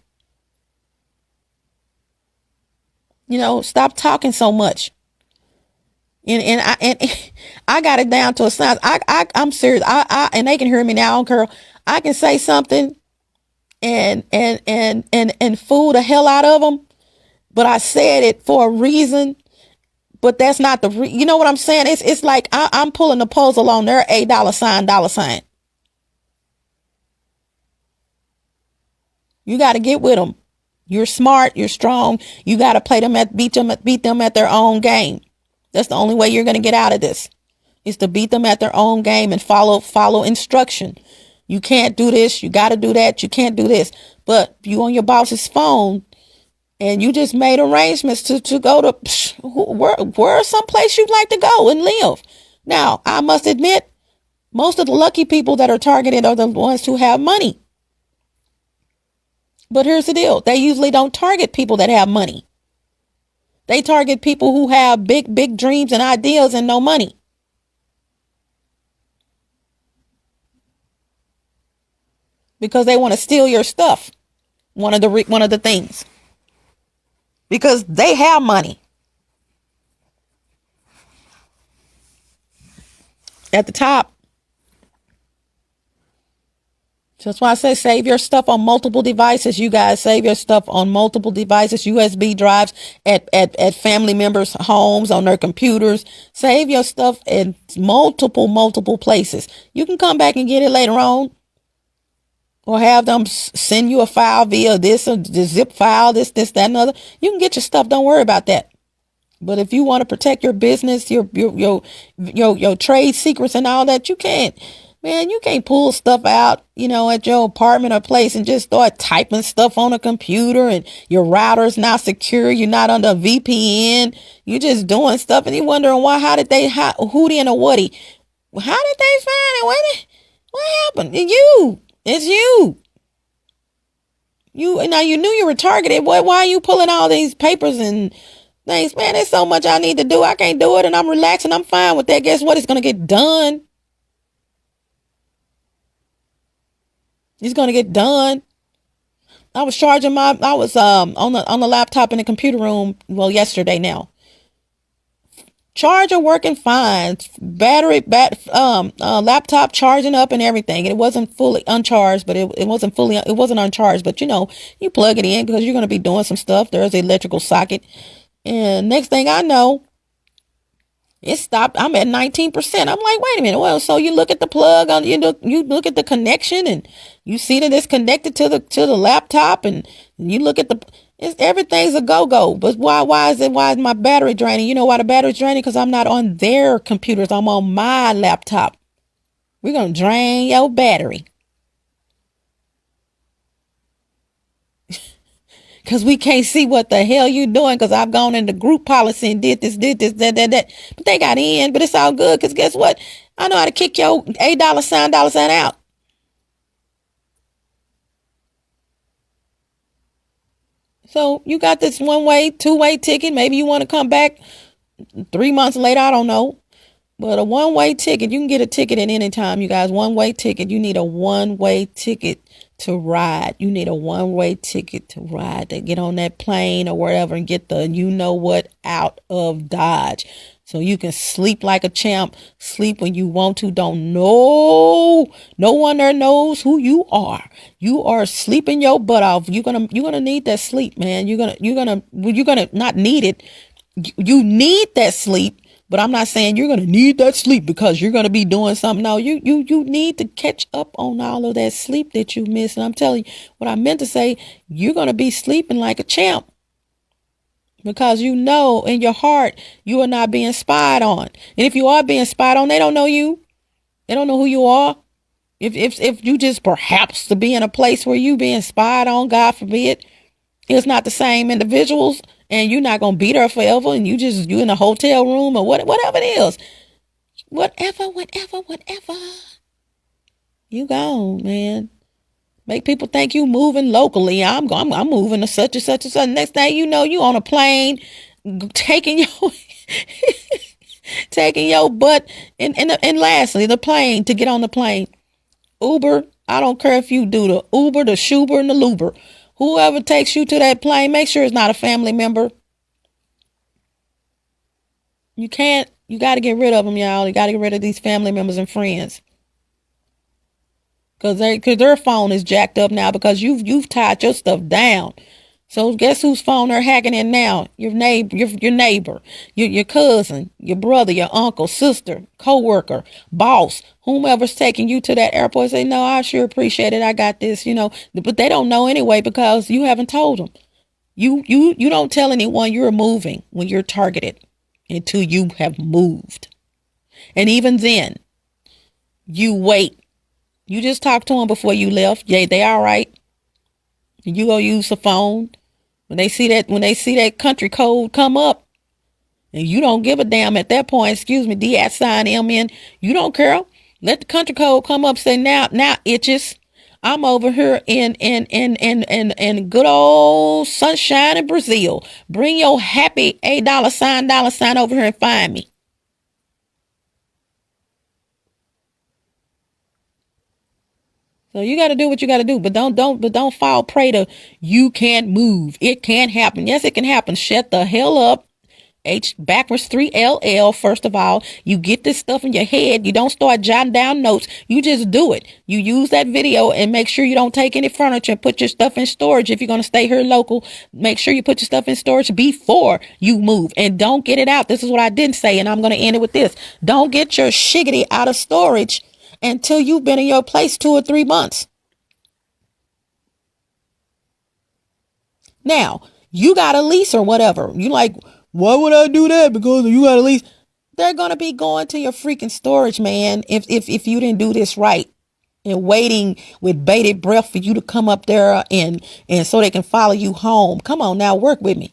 Stop talking so much. And I got it down to a science. I'm serious. And they can hear me now. I don't care. I can say something and fool the hell out of them, but I said it for a reason. But that's not you know what I'm saying? It's like I'm pulling the puzzle on their $$sign. You got to get with them. You're smart. You're strong. You got to beat them at their own game. That's the only way you're going to get out of this, is to beat them at their own game and follow instruction. You can't do this. You got to do that. You can't do this. But you on your boss's phone and you just made arrangements to go to where someplace you'd like to go and live. Now, I must admit, most of the lucky people that are targeted are the ones who have money. But here's the deal. They usually don't target people that have money. They target people who have big dreams and ideas and no money. Because they want to steal your stuff. One of the things. Because they have money. At the top. So that's why I say save your stuff on multiple devices. You guys, save your stuff on multiple devices, USB drives at family members' homes, on their computers. Save your stuff in multiple places. You can come back and get it later on, or have them send you a file via this or the zip file, this, that, and other. You can get your stuff. Don't worry about that. But if you want to protect your business, your trade secrets and all that, you can't. Man, you can't pull stuff out, at your apartment or place and just start typing stuff on a computer, and your router's not secure. You're not under VPN. You're just doing stuff and you're wondering why, who then or whaty. How did they find it? What happened? It's you. Now you knew you were targeted. Why are you pulling all these papers and things? Man, there's so much I need to do. I can't do it, and I'm relaxing. I'm fine with that. Guess what? It's gonna get done. It's gonna get done. I was charging on the laptop in the computer room. Well, yesterday now. Charger working fine. Laptop charging up and everything. It wasn't fully uncharged, but it wasn't uncharged. But you plug it in because you're going to be doing some stuff. There's an electrical socket. And next thing I know, it stopped. I'm at 19%. I'm like, wait a minute. Well, so you look at the plug on, you look at the connection and you see that it's connected to the laptop, and you look at everything's a go-go. But why is my battery draining? You know why the battery's draining? Because I'm not on their computers. I'm on my laptop. We're going to drain your battery. Because we can't see what the hell you doing, because I've gone into group policy and did this, that. But they got in, but it's all good, because guess what? I know how to kick your $8 out. So you got this one-way, two-way ticket. Maybe you want to come back 3 months later. I don't know. But a one-way ticket, you can get a ticket at any time, you guys. One-way ticket. You need a one-way ticket to ride. You need a one-way ticket to ride, to get on that plane or wherever and get the what out of Dodge. So you can sleep like a champ, sleep when you want to. Don't know. No one there knows who you are. You are sleeping your butt off. You're gonna need that sleep, man. You're gonna not need it. You need that sleep. But I'm not saying you're going to need that sleep because you're going to be doing something. No, you need to catch up on all of that sleep that you missed. And I'm telling you, what I meant to say, you're going to be sleeping like a champ, because in your heart, you are not being spied on. And if you are being spied on, they don't know you. They don't know who you are. If you just perhaps to be in a place where you being spied on, God forbid, it's not the same individuals, and you're not going to be there forever, and you in a hotel room or whatever it is. Whatever. You gone, man. Make people think you moving locally. I'm moving to such and such and such. Next thing you know, you on a plane, taking your butt. And lastly, the plane, to get on the plane. Uber, I don't care if you do the Uber, the Schuber, and the Luber. Whoever takes you to that plane, make sure it's not a family member. You got to get rid of them, y'all. You got to get rid of these family members and friends. Because their phone is jacked up now, because you've tied your stuff down. So guess whose phone they're hacking in now? Your neighbor, your cousin, your brother, your uncle, sister, co-worker, boss, whomever's taking you to that airport. Say, no, I sure appreciate it. I got this, but they don't know anyway, because you haven't told them. You don't tell anyone you're moving when you're targeted until you have moved. And even then, you wait. You just talk to them before you left. Yeah, they all right. You go use the phone. When they see that country code come up, and you don't give a damn at that point, D@M-N, you don't care. Let the country code come up, say, now itches. I'm over here in good old sunshine in Brazil. Bring your happy $8 over here and find me. So you got to do what you got to do, but don't fall prey to you can't move. It can't happen. Yes, it can happen. Shut the hell up. Backwards 3LL. First of all, you get this stuff in your head. You don't start jotting down notes. You just do it. You use that video and make sure you don't take any furniture and put your stuff in storage. If you're going to stay here local, make sure you put your stuff in storage before you move, and don't get it out. This is what I didn't say, and I'm going to end it with this. Don't get your shiggity out of storage until you've been in your place 2 or 3 months. Now, you got a lease or whatever. You like, why would I do that? Because you got a lease. They're going to be going to your freaking storage, man, if you didn't do this right, and waiting with bated breath for you to come up there and so they can follow you home. Come on now, work with me.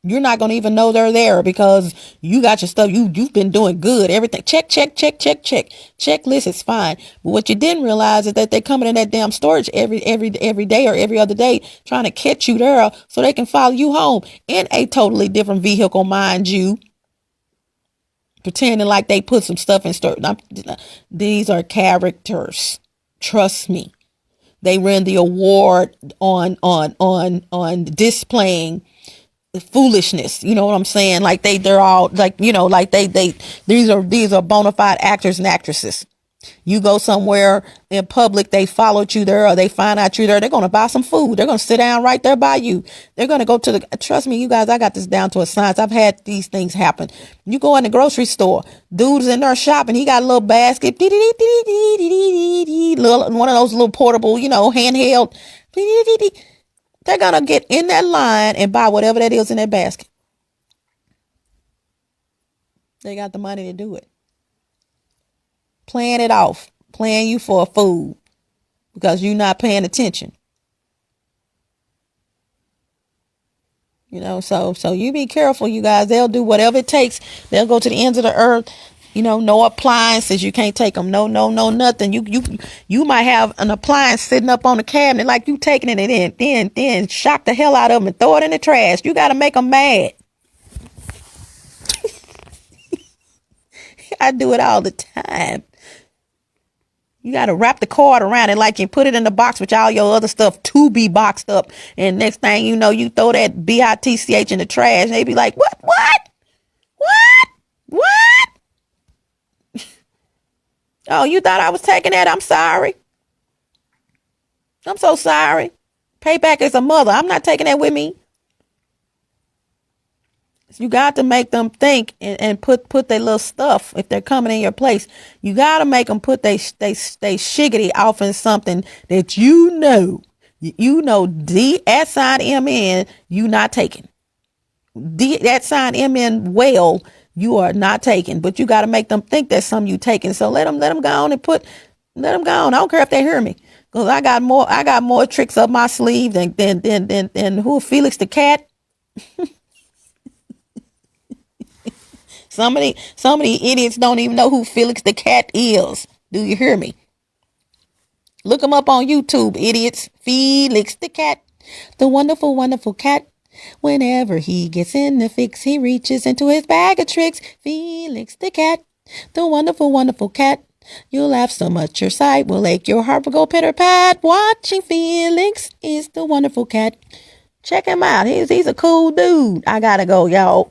You're not going to even know they're there because you got your stuff. You've been doing good. Everything. Check. Checklist is fine. But what you didn't realize is that they're coming in that damn storage every day or every other day trying to catch you there so they can follow you home in a totally different vehicle, mind you. Pretending like they put some stuff in storage. These are characters. Trust me. They win the award on displaying foolishness. You know what I'm saying? Like they're all like, like these are bona fide actors and actresses. You go somewhere in public, they followed you there or they find out you there. They're going to buy some food. They're going to sit down right there by you. They're going to go to trust me, you guys, I got this down to a science. I've had these things happen. You go in the grocery store, dude's in there shopping. He got a little basket, one of those little portable, handheld. They're going to get in that line and buy whatever that is in that basket. They got the money to do it. Playing it off, playing you for a fool because you're not paying attention. So you be careful, you guys. They'll do whatever it takes. They'll go to the ends of the earth. No appliances. You can't take them. No, nothing. You might have an appliance sitting up on the cabinet like you taking it and then shock the hell out of them and throw it in the trash. You got to make them mad. I do it all the time. You got to wrap the cord around it like you put it in the box with all your other stuff to be boxed up. And next thing you know, you throw that BITCH in the trash. And they be like, what? Oh, you thought I was taking that? I'm sorry. I'm so sorry. Payback is a mother. I'm not taking that with me. You got to make them think and put their little stuff if they're coming in your place. You got to make them put they shiggity off in something that D@MN you not taking. D@MN well you are not taking, but you got to make them think that's something you taking. So let them go on and let them go on. I don't care if they hear me because I got more tricks up my sleeve than who Felix the cat. Some of the idiots don't even know who Felix the cat is. Do you hear me? Look him up on YouTube, idiots. Felix the cat, the wonderful, wonderful cat. Whenever he gets in the fix, he reaches into his bag of tricks. Felix the cat, the wonderful, wonderful cat. You'll laugh so much your sight will ache, your heart will go pitter-pat. Watching Felix is the wonderful cat. Check him out. He's a cool dude. I gotta go, y'all.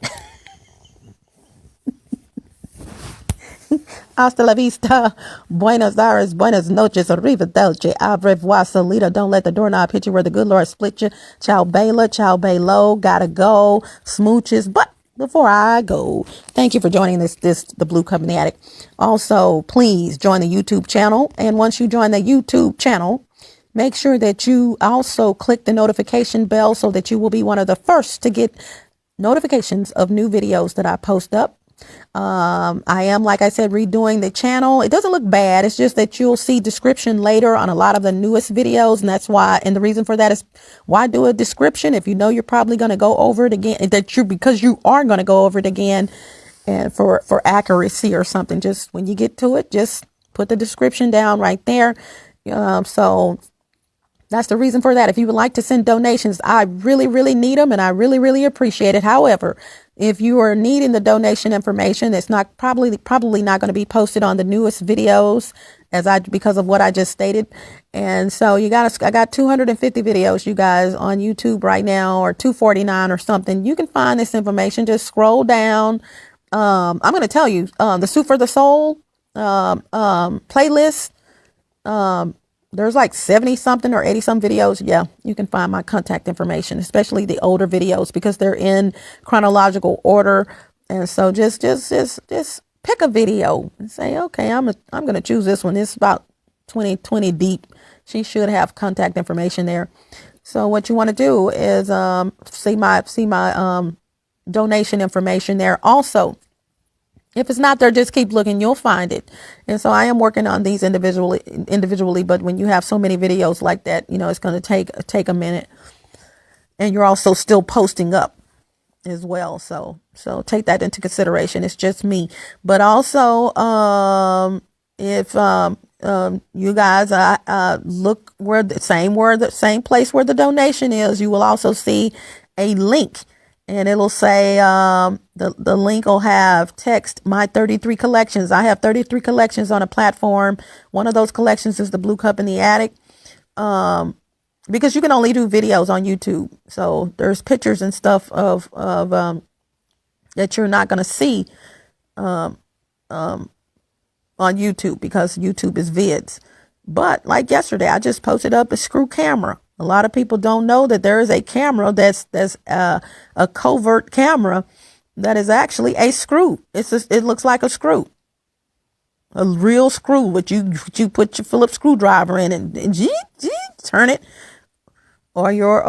Hasta la vista. Buenos Aires. Buenas noches. Arrivederci. Au revoir. Salida. Don't let the doorknob hit you where the good Lord split you. Ciao, Bela. Ciao, Belo. Gotta go. Smooches. But before I go, thank you for joining the Blue Company Addict. Also, please join the YouTube channel. And once you join the YouTube channel, make sure that you also click the notification bell so that you will be one of the first to get notifications of new videos that I post up. I am, like I said, redoing the channel. It doesn't look bad. It's just that you'll see description later on a lot of the newest videos. And that's why, and the reason for that is why do a description if you know you're probably going to go over it again, because you are going to go over it again and for accuracy or something. Just when you get to it, just put the description down right there. So that's the reason for that. If you would like to send donations, I really, really need them and I really, really appreciate it. However, if you are needing the donation information, it's not probably not going to be posted on the newest videos because of what I just stated. And so I got 250 videos, you guys, on YouTube right now, or 249 or something. You can find this information. Just scroll down. I'm going to tell you, the Soup for the Soul playlist. There's like 70 something or 80 some videos. Yeah, you can find my contact information, especially the older videos because they're in chronological order. And so just pick a video and say, okay, I'm going to choose this one. It's about 20 deep. She should have contact information there. So what you want to do is see my donation information there. Also, if it's not there, just keep looking. You'll find it. And so I am working on these individually. But when you have so many videos like that, it's going to take a minute. And you're also still posting up. as well. So take that into consideration. It's just me. But also, if you guys look where the same place where the donation is, you will also see a link, and it'll say the link will have text my 33 collections. I have 33 collections on a platform. One of those collections is the Blue Cup in the Attic. Because you can only do videos on YouTube. So there's pictures and stuff of that you're not going to see on YouTube, because YouTube is vids. But like yesterday, I just posted up a screw camera. A lot of people don't know that there is a camera that's a covert camera that is actually a screw. It looks like a screw. A real screw, but you put your Phillips screwdriver in and turn it. Or your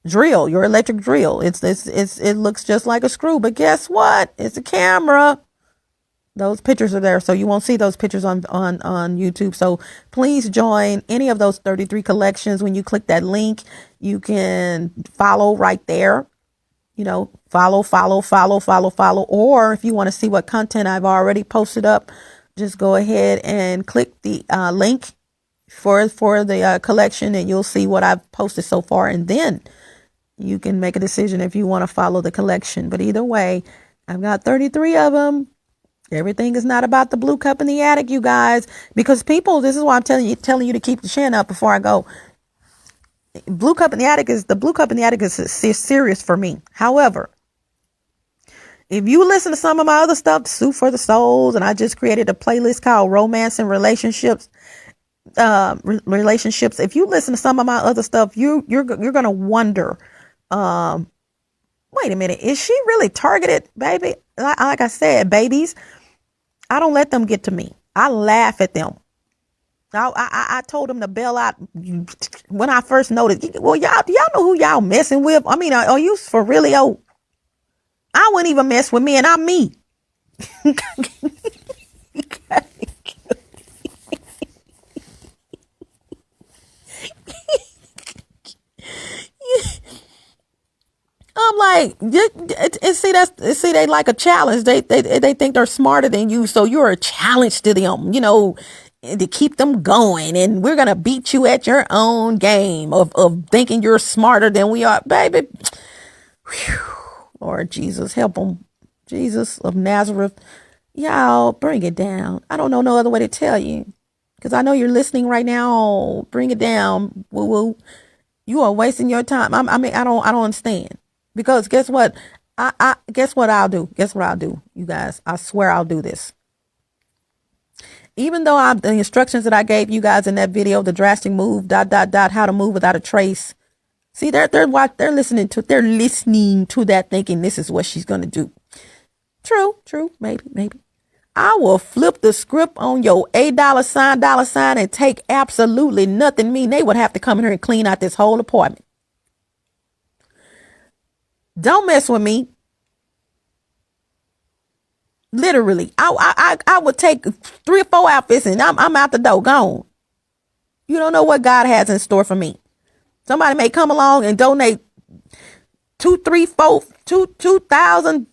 drill, your electric drill. It looks just like a screw, but guess what? It's a camera. Those pictures are there, so you won't see those pictures on YouTube. So please join any of those 33 collections. When you click that link, you can follow right there. Follow. Or if you want to see what content I've already posted up, just go ahead and click the link for the collection, and you'll see what I've posted so far, and then you can make a decision if you want to follow the collection. But either way, I've got 33 of them. Everything is not about the Blue Cup in the Attic, you guys, because people, this is why I'm telling you to keep the chin up before I go. The Blue Cup in the Attic is serious for me. However, if you listen to some of my other stuff, Soup for the Souls, and I just created a playlist called Romance and Relationships. If you listen to some of my other stuff, you're gonna wonder, wait a minute, is she really targeted, baby? Like I said, babies, I don't let them get to me. I laugh at them. I told them to bail out when I first noticed. Well, do y'all know who y'all messing with? I mean, are you for really old? I wouldn't even mess with me, and I'm me. I'm like, they like a challenge. They think they're smarter than you, so you're a challenge to them, to keep them going. And we're gonna beat you at your own game of thinking you're smarter than we are, baby. Whew. Lord Jesus, help them. Jesus of Nazareth, y'all, bring it down. I don't know no other way to tell you, because I know you're listening right now. Bring it down, woo woo. You are wasting your time. I don't understand. Because guess what? Guess what I'll do? Guess what I'll do, you guys? I swear I'll do this. Even though the instructions that I gave you guys in that video, the drastic move, ... how to move without a trace. See, they're listening to that, thinking this is what she's gonna do. True, maybe. I will flip the script on your $$, and take absolutely nothing. Mean they would have to come in here and clean out this whole apartment. Don't mess with me. Literally, I would take 3 or 4 outfits and I'm out the door, gone. You don't know what God has in store for me. Somebody may come along and donate 2, 3, 4, 2,000.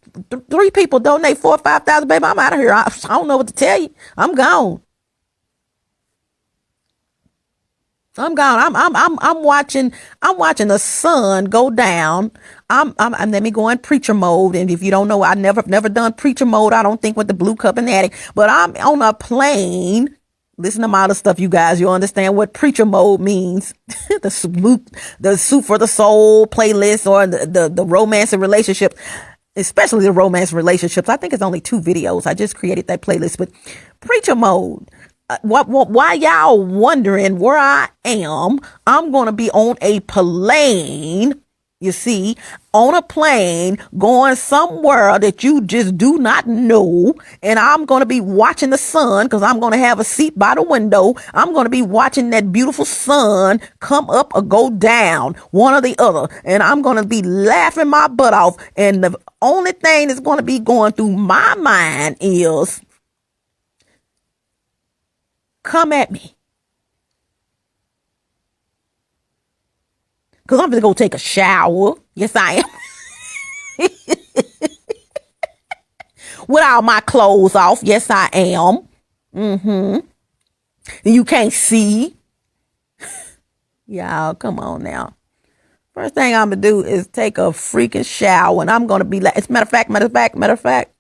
3 people donate 4 or 5,000. Baby, I'm out of here. I don't know what to tell you. I'm gone. I'm gone. I'm watching the sun go down. I'm let me go in preacher mode. And if you don't know, I never done preacher mode. I don't think with the Blue Cup in the Attic, but I'm on a plane. Listen to my other stuff, you guys. You'll understand what preacher mode means. the Soup for the Soul playlist, or the romance and relationships, especially the romance and relationships. I think it's only 2 videos. I just created that playlist, but preacher mode. Why y'all wondering where I am? I'm going to be on a plane, you see, on a plane going somewhere that you just do not know. And I'm going to be watching the sun, because I'm going to have a seat by the window. I'm going to be watching that beautiful sun come up or go down, one or the other. And I'm going to be laughing my butt off. And the only thing that's going to be going through my mind is, come at me. Because I'm going to go take a shower. Yes, I am. With all my clothes off. Yes, I am. And you can't see. Y'all, come on now. First thing I'm going to do is take a freaking shower. And I'm going to be like, matter of fact,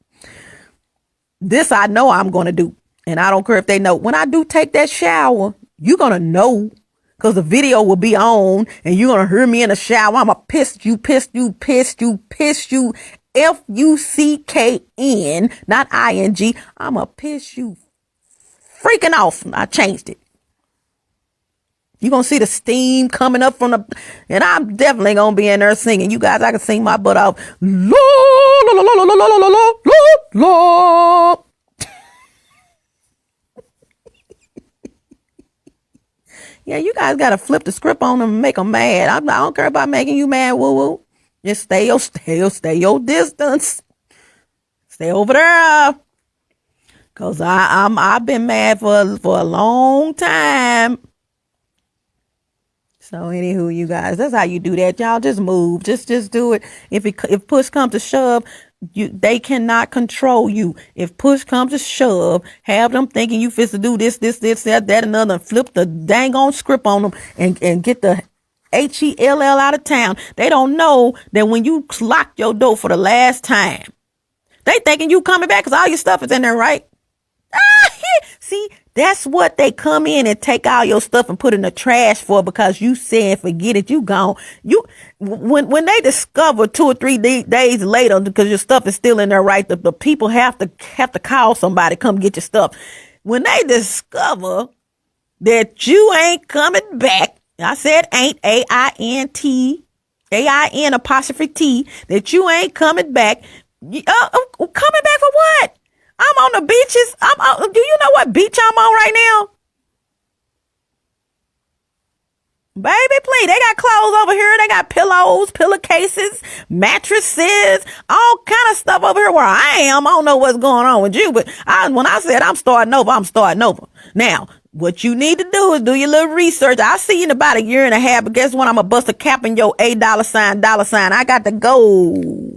this I know I'm going to do. And I don't care if they know. When I do take that shower, you're going to know. Because the video will be on. And you're going to hear me in the shower. I'm going to piss you. F-U-C-K-N. Not I-N-G. I'm going to piss you freaking off. I changed it. You're going to see the steam coming up from the, and I'm definitely going to be in there singing. You guys, I can sing my butt off. La, la, la, la, la, la, la, la, la, la. Yeah, you guys got to flip the script on them and make them mad. I don't care about making you mad, woo-woo. Just stay your distance. Stay over there. Because I've been mad for a long time. So anywho, you guys, that's how you do that. Y'all just move. Just do it. If push comes to shove, they cannot control you. If push comes to shove, have them thinking you fit to do this, that, another, and flip the dang on script on them and get the HELL out of town. They don't know that when you lock your door for the last time, they thinking you coming back because all your stuff is in there, right? See, that's what they come in and take all your stuff and put in the trash for, because you said forget it, you gone. When they discover 2 or 3 days later, because your stuff is still in there, right? The people have to call somebody come get your stuff. When they discover that you ain't coming back, I said ain't, A-I-N-T, A-I-N apostrophe T, that you ain't coming back. Coming back for what? I'm on the beaches. Do you know what beach I'm on right now? Baby, please. They got clothes over here. They got pillows, pillowcases, mattresses, all kind of stuff over here where I am. I don't know what's going on with you, but when I said I'm starting over, I'm starting over. Now, what you need to do is do your little research. I'll see you in about a year and a half, but guess what? I'm going to bust a cap in your $8 sign. I got to go.